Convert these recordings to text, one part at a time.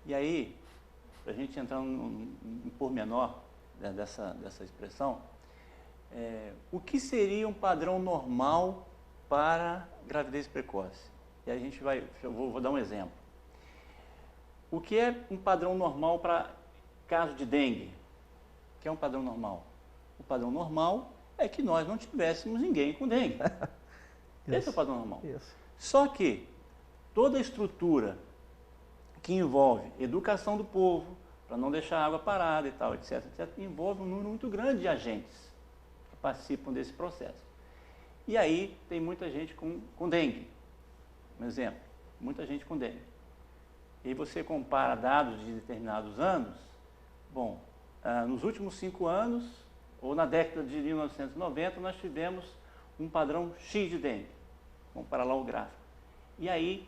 E aí, para a gente entrar em pormenor, né, dessa expressão, o que seria um padrão normal para gravidez precoce? E aí vou dar um exemplo. O que é um padrão normal para caso de dengue? O que é um padrão normal? O padrão normal é que nós não tivéssemos ninguém com dengue. Esse é o padrão normal. Isso. Só que toda a estrutura que envolve educação do povo, para não deixar a água parada e tal, etc., envolve um número muito grande de agentes que participam desse processo. E aí tem muita gente com dengue. Um exemplo, muita gente com dengue. E aí você compara dados de determinados anos, bom, nos últimos 5 anos, ou na década de 1990, nós tivemos um padrão X de dengue. Vamos parar lá o gráfico. E aí,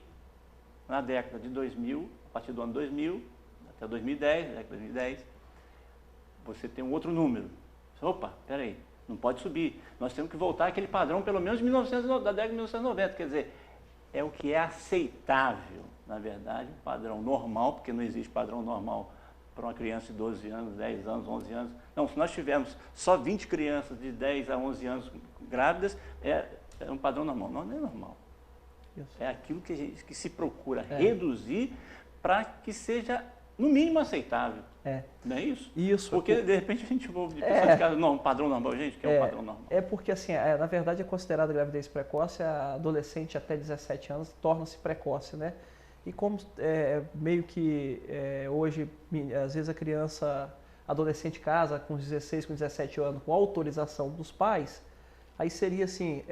na década de 2000, a partir do ano 2000, até 2010, década de 2010, você tem um outro número. Opa, peraí, não pode subir. Nós temos que voltar àquele padrão, pelo menos da década de 1990. Quer dizer, é o que é aceitável, na verdade, um padrão normal, porque não existe padrão normal para uma criança de 12 anos, 10 anos, 11 anos. Não, se nós tivermos só 20 crianças de 10 a 11 anos grávidas, é um padrão normal. Não é normal. Isso. É aquilo que se procura reduzir para que seja, no mínimo, aceitável. Não é isso? Isso. Porque, de repente, a gente ouve de pessoas de casa, não, padrão normal, gente, que é um padrão normal. É porque, assim, na verdade, é considerada gravidez precoce, a adolescente até 17 anos torna-se precoce, né? E como meio que hoje, às vezes a criança, adolescente casa com 16, com 17 anos, com autorização dos pais, aí seria assim,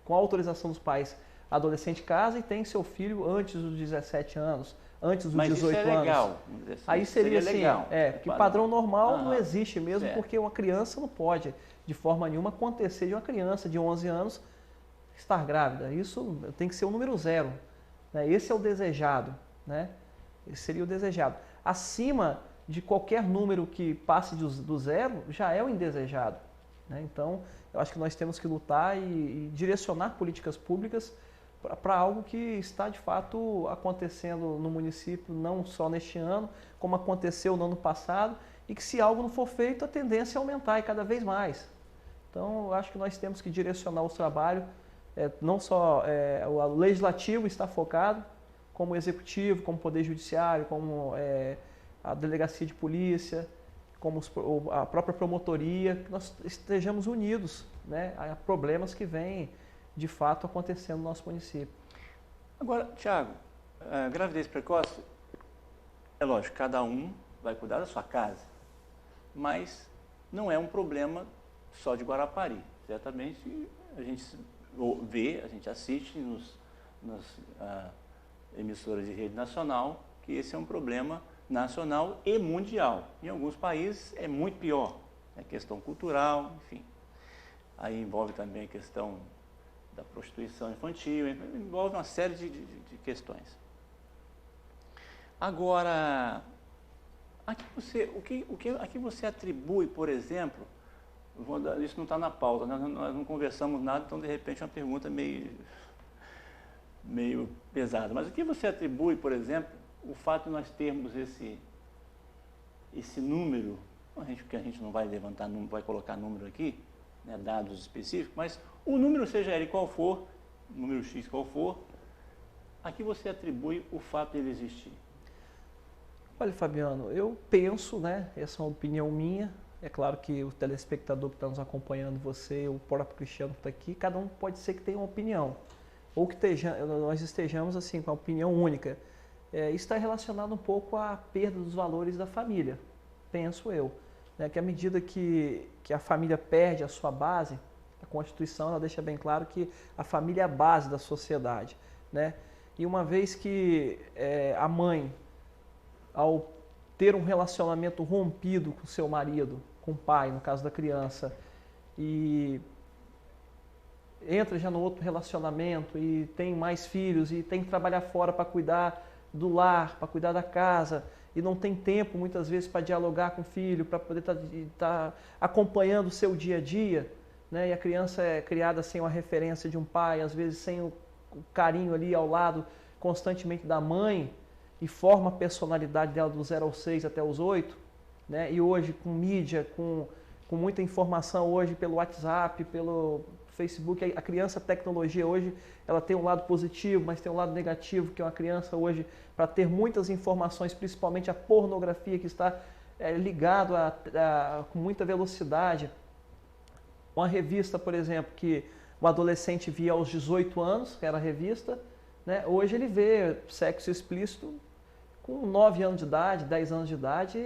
com a autorização dos pais, a adolescente casa e tem seu filho antes dos 17 anos, antes dos 18 anos. Mas isso é legal. Aí seria assim, legal. Que padrão normal não existe mesmo, porque uma criança não pode, de forma nenhuma, acontecer de uma criança de 11 anos estar grávida. Isso tem que ser o número 0. Né? Esse é o desejado. Né? Esse seria o desejado. Acima de qualquer número que passe do 0, já é o indesejado. Né? Então, eu acho que nós temos que lutar e direcionar políticas públicas para algo que está, de fato, acontecendo no município, não só neste ano, como aconteceu no ano passado, e que se algo não for feito, a tendência é aumentar e cada vez mais. Então, eu acho que nós temos que direcionar o trabalho, não só o legislativo está focado, como o executivo, como o poder judiciário, como a delegacia de polícia, como a própria promotoria, que nós estejamos unidos, né, a problemas que vêm de fato acontecendo no nosso município. Agora, Thiago, a gravidez precoce, é lógico, cada um vai cuidar da sua casa, mas não é um problema só de Guarapari. Certamente a gente vê, a gente assiste nas emissoras de rede nacional que esse é um problema nacional e mundial. Em alguns países é muito pior, é questão cultural, enfim. Aí envolve também a questão da prostituição infantil, envolve uma série de questões. Agora, aqui você atribui, por exemplo, isso não está na pauta, nós não conversamos nada, então de repente é uma pergunta meio pesada, mas o que você atribui, por exemplo, o fato de nós termos esse número, que a gente não vai levantar, não vai colocar número aqui, né, dados específicos, mas o número, seja ele qual for, número X qual for, a que você atribui o fato de ele existir? Olha, Fabiano, eu penso, né, essa é uma opinião minha, é claro que o telespectador que está nos acompanhando, você, o próprio Cristiano que está aqui, cada um pode ser que tenha uma opinião, ou que nós estejamos assim, com a opinião única. Isso está relacionado um pouco à perda dos valores da família, penso eu. Né, que à medida que a família perde a sua base, a Constituição ela deixa bem claro que a família é a base da sociedade. Né? E uma vez que a mãe, ao ter um relacionamento rompido com seu marido, com o pai, no caso da criança, e entra já no outro relacionamento e tem mais filhos e tem que trabalhar fora para cuidar do lar, para cuidar da casa, e não tem tempo muitas vezes para dialogar com o filho, para poder estar acompanhando o seu dia a dia, né? E a criança é criada sem uma referência de um pai, às vezes sem o carinho ali ao lado constantemente da mãe, e forma a personalidade dela do 0 aos 6 até os 8, né? E hoje com mídia, com muita informação hoje pelo WhatsApp, pelo Facebook, a criança, a tecnologia hoje, ela tem um lado positivo, mas tem um lado negativo, que é uma criança hoje, para ter muitas informações, principalmente a pornografia que está ligado com muita velocidade. Uma revista, por exemplo, que o adolescente via aos 18 anos, que era a revista, né? Hoje ele vê sexo explícito com 9 anos de idade, 10 anos de idade.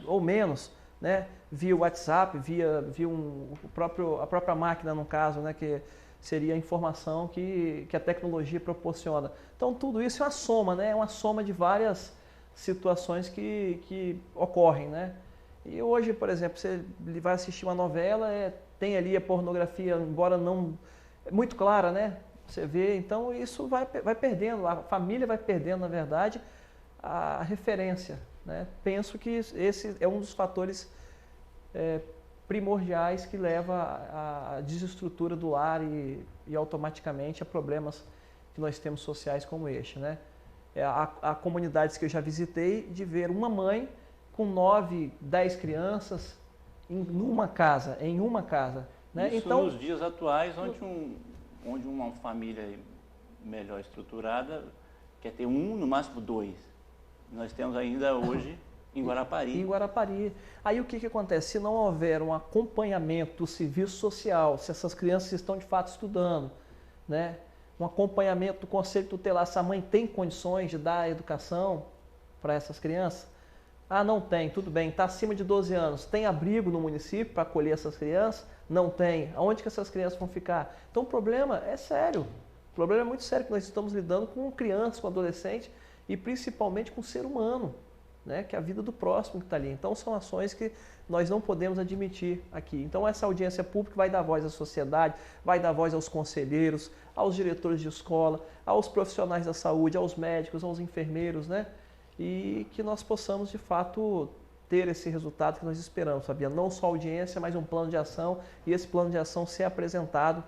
Ou menos, né? Via o WhatsApp, via a própria máquina, no caso, né? Que seria a informação que a tecnologia proporciona. Então, tudo isso é uma soma, né? É uma soma de várias situações que ocorrem, né? E hoje, por exemplo, você vai assistir uma novela, tem ali a pornografia, embora não... É muito clara, né? Você vê, então isso vai perdendo, a família vai perdendo, na verdade, a referência, né? Penso que esse é um dos fatores primordiais que leva à desestrutura do lar e automaticamente a problemas que nós temos sociais como este, né? Há comunidades que eu já visitei de ver uma mãe com 9, 10 crianças em uma casa, né? Isso então, nos dias atuais, onde uma família melhor estruturada quer ter um, no máximo 2. Nós temos ainda hoje em Guarapari. Em Guarapari. Aí o que acontece? Se não houver um acompanhamento do serviço social, se essas crianças estão de fato estudando, né? Um acompanhamento do conselho tutelar, se a mãe tem condições de dar educação para essas crianças. Ah, não tem, tudo bem, está acima de 12 anos, tem abrigo no município para acolher essas crianças? Não tem. Aonde que essas crianças vão ficar? Então o problema é sério, o problema é muito sério, que nós estamos lidando com crianças, com adolescentes e principalmente com o ser humano, né? Que é a vida do próximo que está ali. Então são ações que nós não podemos admitir aqui. Então essa audiência pública vai dar voz à sociedade, vai dar voz aos conselheiros, aos diretores de escola, aos profissionais da saúde, aos médicos, aos enfermeiros, né? E que nós possamos, de fato, ter esse resultado que nós esperamos, sabia? Não só audiência, mas um plano de ação, e esse plano de ação ser apresentado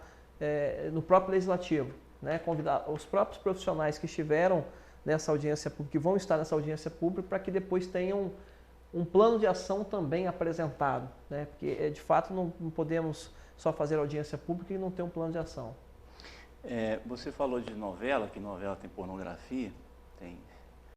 no próprio Legislativo, né? Convidar os próprios profissionais que estiveram nessa audiência pública, que vão estar nessa audiência pública, para que depois tenham um plano de ação também apresentado, né? Porque, de fato, não podemos só fazer audiência pública e não ter um plano de ação. Você falou de novela, que novela tem pornografia, tem